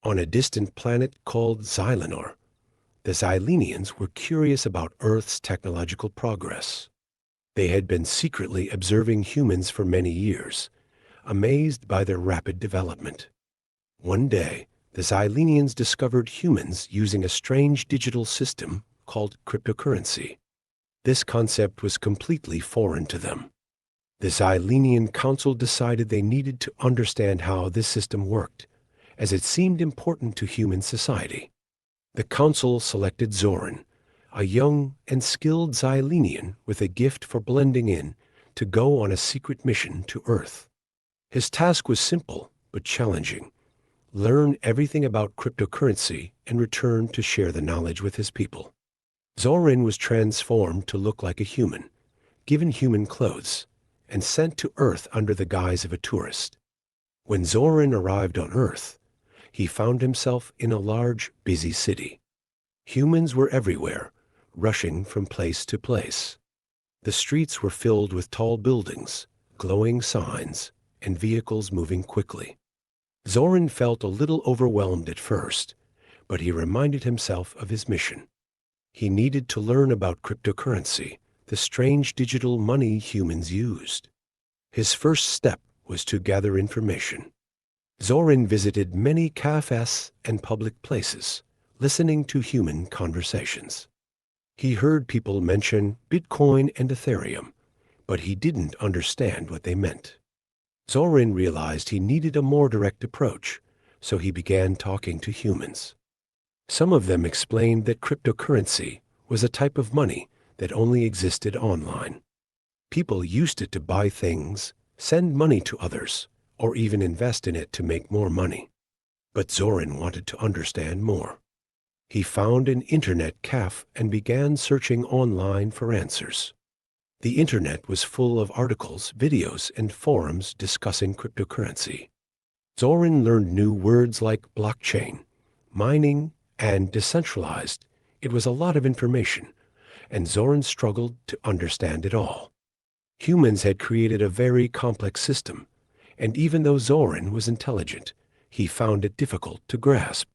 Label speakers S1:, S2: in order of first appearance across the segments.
S1: On a distant planet called Xylanor, the Xylenians were curious about Earth's technological progress. They had been secretly observing humans for many years, amazed by their rapid development. One day, the Xylenians discovered humans using a strange digital system called cryptocurrency. This concept was completely foreign to them. The Xylenian Council decided they needed to understand how this system worked, as it seemed important to human society. The Council selected Zorin, a young and skilled Xylenian with a gift for blending in, to go on a secret mission to Earth. His task was simple but challenging: learn everything about cryptocurrency and return to share the knowledge with his people. Zorin was transformed to look like a human, given human clothes, and sent to Earth under the guise of a tourist. When Zorin arrived on Earth, he found himself in a large, busy city. Humans were everywhere, rushing from place to place. The streets were filled with tall buildings, glowing signs, and vehicles moving quickly. Zorin felt a little overwhelmed at first, but he reminded himself of his mission. He needed to learn about cryptocurrency, the strange digital money humans used. His first step was to gather information. Zorin visited many cafes and public places, listening to human conversations. He heard people mention Bitcoin and Ethereum, but he didn't understand what they meant. Zorin realized he needed a more direct approach, so he began talking to humans. Some of them explained that cryptocurrency was a type of money that only existed online. People used it to buy things, send money to others, or even invest in it to make more money. But Zorin wanted to understand more. He found an internet cafe and began searching online for answers. The internet was full of articles, videos, and forums discussing cryptocurrency. Zorin learned new words like blockchain, mining, and decentralized. It was a lot of information, and Zorin struggled to understand it all. Humans had created a very complex system, and even though Zorin was intelligent, he found it difficult to grasp.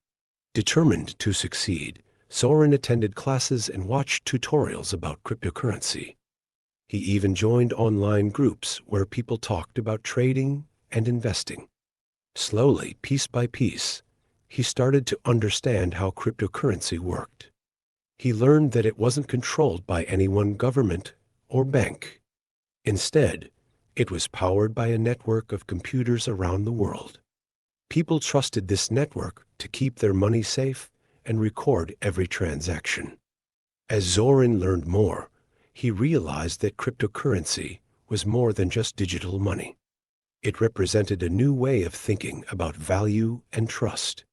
S1: Determined to succeed, Zorin attended classes and watched tutorials about cryptocurrency. He even joined online groups where people talked about trading and investing. Slowly, piece by piece, he started to understand how cryptocurrency worked. He learned that it wasn't controlled by any one government or bank. Instead, it was powered by a network of computers around the world. People trusted this network to keep their money safe and record every transaction. As Zorin learned more, he realized that cryptocurrency was more than just digital money. It represented a new way of thinking about value and trust.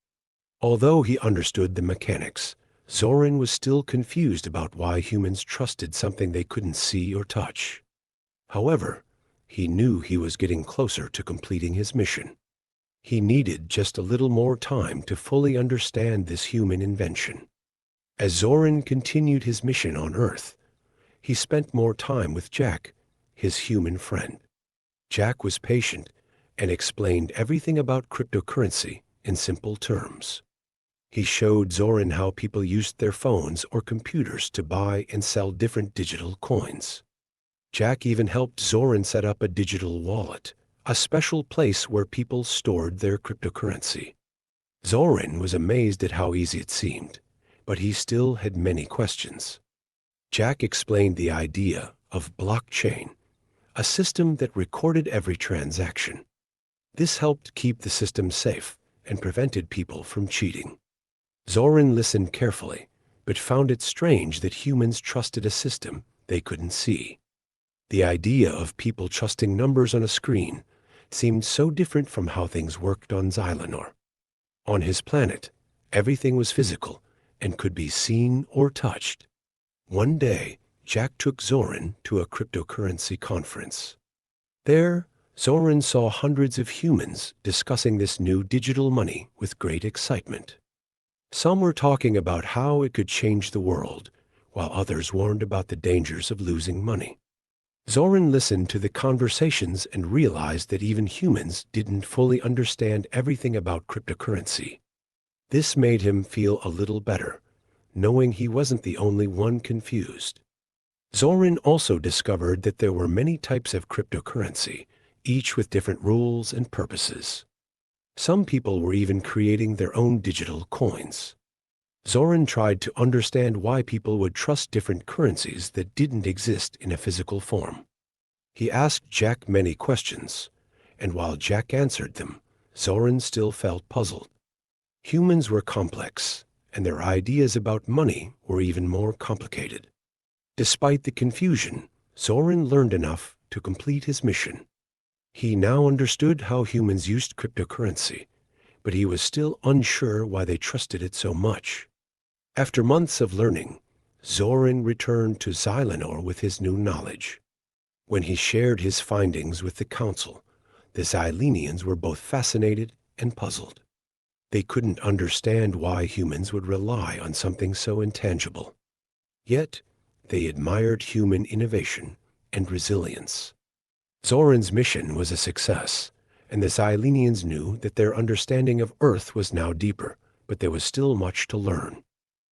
S1: Although he understood the mechanics, Zorin was still confused about why humans trusted something they couldn't see or touch. However, he knew he was getting closer to completing his mission. He needed just a little more time to fully understand this human invention. As Zorin continued his mission on Earth, he spent more time with Jack, his human friend. Jack was patient and explained everything about cryptocurrency in simple terms. He showed Zorin how people used their phones or computers to buy and sell different digital coins. Jack even helped Zorin set up a digital wallet, a special place where people stored their cryptocurrency. Zorin was amazed at how easy it seemed, but he still had many questions. Jack explained the idea of blockchain, a system that recorded every transaction. This helped keep the system safe and prevented people from cheating. Zorin listened carefully, but found it strange that humans trusted a system they couldn't see. The idea of people trusting numbers on a screen seemed so different from how things worked on Xylanor. On his planet, everything was physical and could be seen or touched. One day, Jack took Zorin to a cryptocurrency conference. There, Zorin saw hundreds of humans discussing this new digital money with great excitement. Some were talking about how it could change the world, while others warned about the dangers of losing money. Zorin listened to the conversations and realized that even humans didn't fully understand everything about cryptocurrency. This made him feel a little better, knowing he wasn't the only one confused. Zorin also discovered that there were many types of cryptocurrency, each with different rules and purposes. Some people were even creating their own digital coins. Zorin tried to understand why people would trust different currencies that didn't exist in a physical form. He asked Jack many questions, and while Jack answered them, Zorin still felt puzzled. Humans were complex, and their ideas about money were even more complicated. Despite the confusion, Zorin learned enough to complete his mission. He now understood how humans used cryptocurrency, but he was still unsure why they trusted it so much. After months of learning, Zorin returned to Xylanor with his new knowledge. When he shared his findings with the council, the Xylenians were both fascinated and puzzled. They couldn't understand why humans would rely on something so intangible. Yet, they admired human innovation and resilience. Zorin's mission was a success, and the Xylenians knew that their understanding of Earth was now deeper, but there was still much to learn.